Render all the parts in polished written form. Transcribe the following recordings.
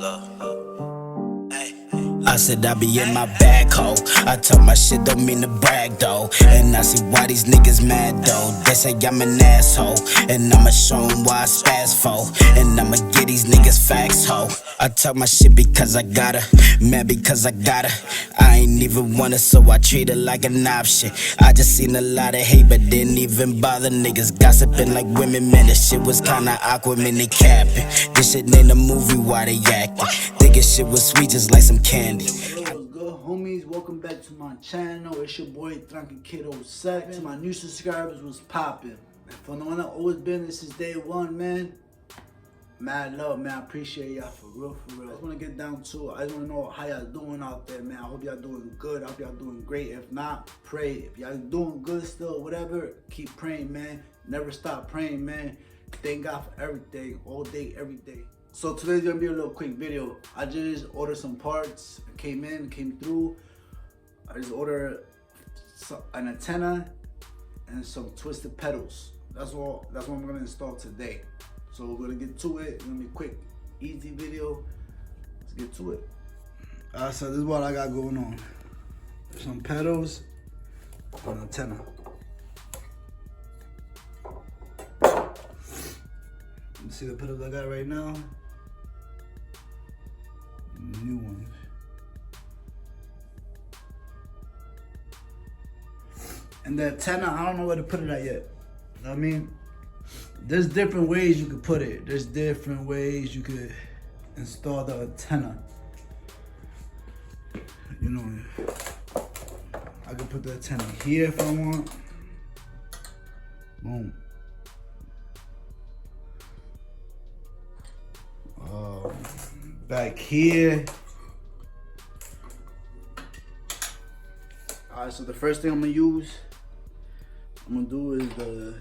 I said I be in my bag, ho. I talk my shit, don't mean to brag, though. And I see why these niggas mad, though. They say I'm an asshole, and I'ma show 'em why I spaz for. And I'ma get these niggas facts, ho. I talk my shit because I gotta, mad because I gotta. I ain't even want it, so I treat it like an option. I just seen a lot of hate, but didn't even bother. Niggas gossiping like women, man. This shit was kinda awkward, man. They capping. This shit ain't a movie, why they acting? Thinking shit was sweet, just like some candy. What's good, homies? Welcome back to my channel. It's your boy Tranqui Kiddo Sack. To my new subscribers, was popping. And for the one that always been there since day one, man. Mad love, man. I appreciate y'all for real, for real. I just want to get down to it. I just want to know how y'all doing out there, man. I hope y'all doing good. I hope y'all doing great. If not, pray. If y'all doing good still, whatever, keep praying, man. Never stop praying, man. Thank God for everything, all day, every day. So today's gonna be a little quick video. I just ordered some parts. It came through. I just ordered an antenna and some twisted pedals. That's what I'm gonna install today. So we're gonna get to it. It's gonna be a quick, easy video. Let's get to it. Alright, so this is what I got going on. Some pedals, an antenna. You see the pedals I got right now? New ones. And the antenna, I don't know where to put it at yet. I mean, there's different ways you could put it. There's different ways you could install the antenna. You know, I could put the antenna here if I want. Boom. Back here. Alright, so the first thing I'm gonna do is the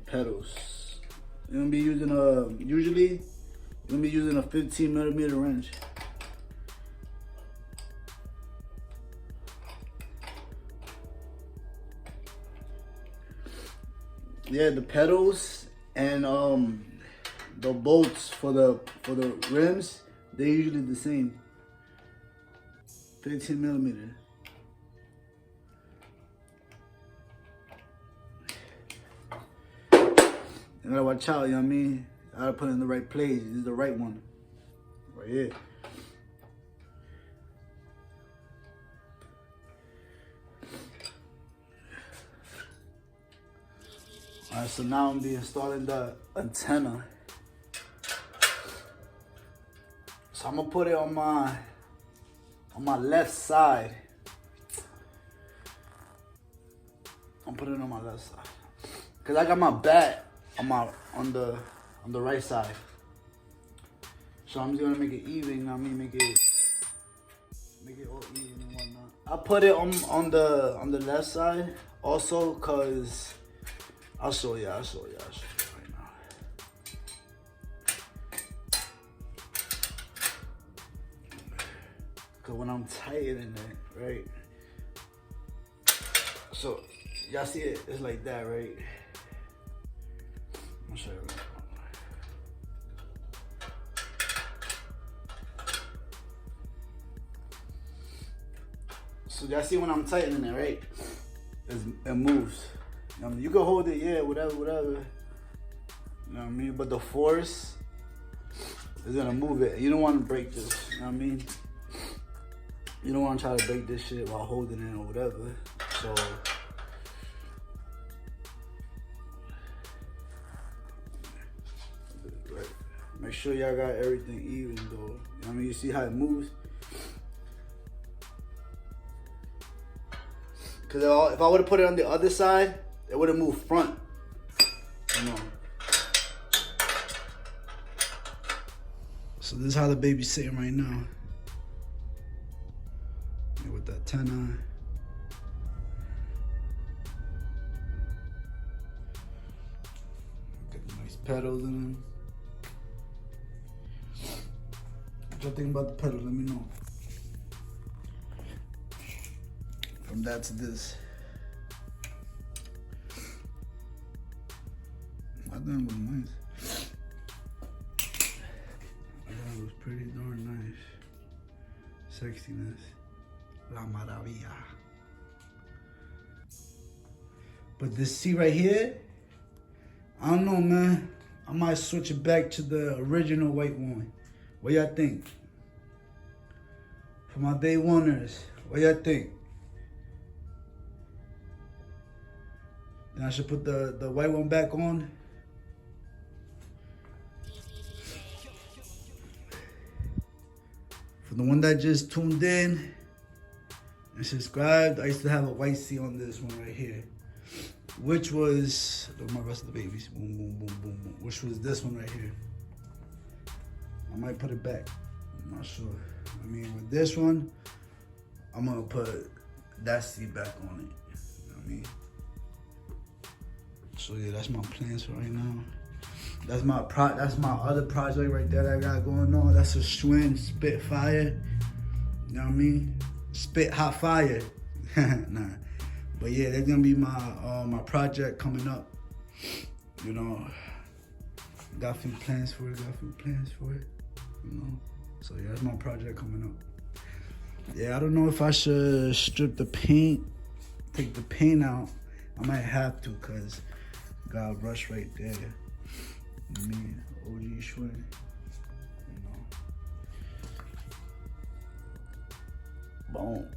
pedals. You're gonna be using usually you're gonna be using a 15mm wrench. Yeah, the pedals and the bolts for the rims, they're usually the same. 15mm. You gotta watch out, you know what I mean? I gotta put it in the right place. This is the right one. Right here. Alright, so now I'm gonna be installing the antenna. So I'm gonna put it on my left side. I'm putting it on my left side. Cause I got my bat on the right side. So I'm just gonna make it even, I mean make it all even and whatnot. I put it on the left side also cause I'll show you right now. Cause when I'm tightening it, right? So y'all see it, it's like that, right? I'm gonna show you. So y'all see when I'm tightening it, right? It moves. I mean, you can hold it, yeah, whatever. You know what I mean? But the force is gonna move it. You don't want to break this, you know what I mean? You don't want to try to break this shit while holding it or whatever. So make sure y'all got everything even though. You know what I mean? You see how it moves? Cause if I would have put it on the other side, it would have moved front. Come on. So this is how the baby's sitting right now. And with the antenna. Got the nice pedals in them. What y'all think about the pedals? Let me know. From that to this. I think it was nice. pretty darn nice. Sexiness. La maravilla. But this seat right here, I don't know, man. I might switch it back to the original white one. What y'all think? For my day oneers, what y'all think? Then I should put the white one back on. For the one that just tuned in and subscribed, I used to have a white seat on this one right here, which was my rest of the babies. Boom, boom, boom, boom, boom. Which was this one right here. I might put it back. I'm not sure. I mean, with this one, I'm gonna put that seat back on it. You know what I mean? So yeah, that's my plans for right now. That's my other project right there that I got going on. That's a Schwinn Spitfire. You know what I mean? Spit hot fire. Nah. But yeah, that's gonna be my project coming up. You know, got a few plans for it. You know, so yeah, that's my project coming up. Yeah, I don't know if I should strip the paint, take the paint out. I might have to, cause got a brush right there. I mean, OG Schwinn. You know. Boom.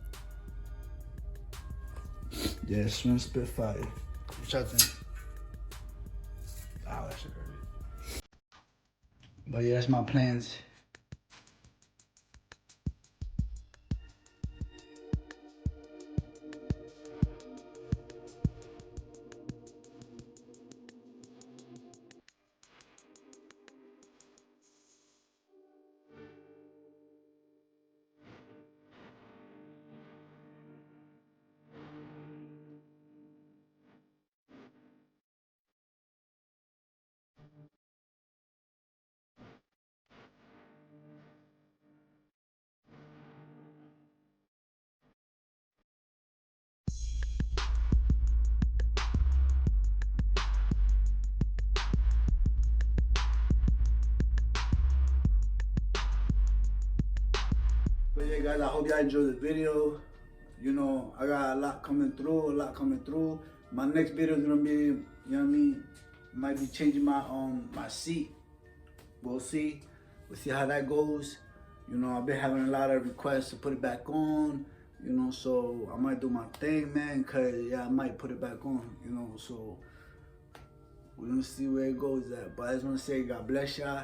Yeah, Schwinn Spitfire. What y'all think? Oh, that shit hurt. But yeah, that's my plans. But yeah, guys, I hope y'all enjoyed the video. You know, I got a lot coming through. My next video is gonna be, you know what I mean? Might be changing my my seat. We'll see. We'll see how that goes. You know, I've been having a lot of requests to put it back on. You know, so I might do my thing, man. Cause yeah, I might put it back on. You know, so we're gonna see where it goes at. But I just wanna say, God bless y'all.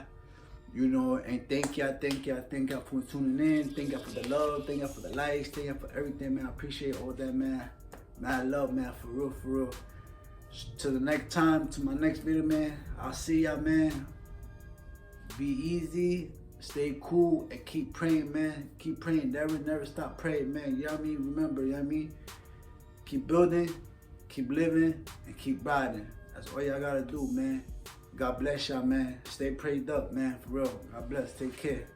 You know, and thank y'all for tuning in. Thank y'all for the love. Thank y'all for the likes. Thank y'all for everything, man. I appreciate all that, man. Mad love, man, for real. Till the next time, to my next video, man. I'll see y'all, man. Be easy, stay cool, and keep praying, man. Keep praying. Never stop praying, man. You know what I mean? Remember, you know what I mean? Keep building, keep living, and keep riding. That's all y'all gotta do, man. God bless y'all, man. Stay prayed up, man, for real. God bless. Take care.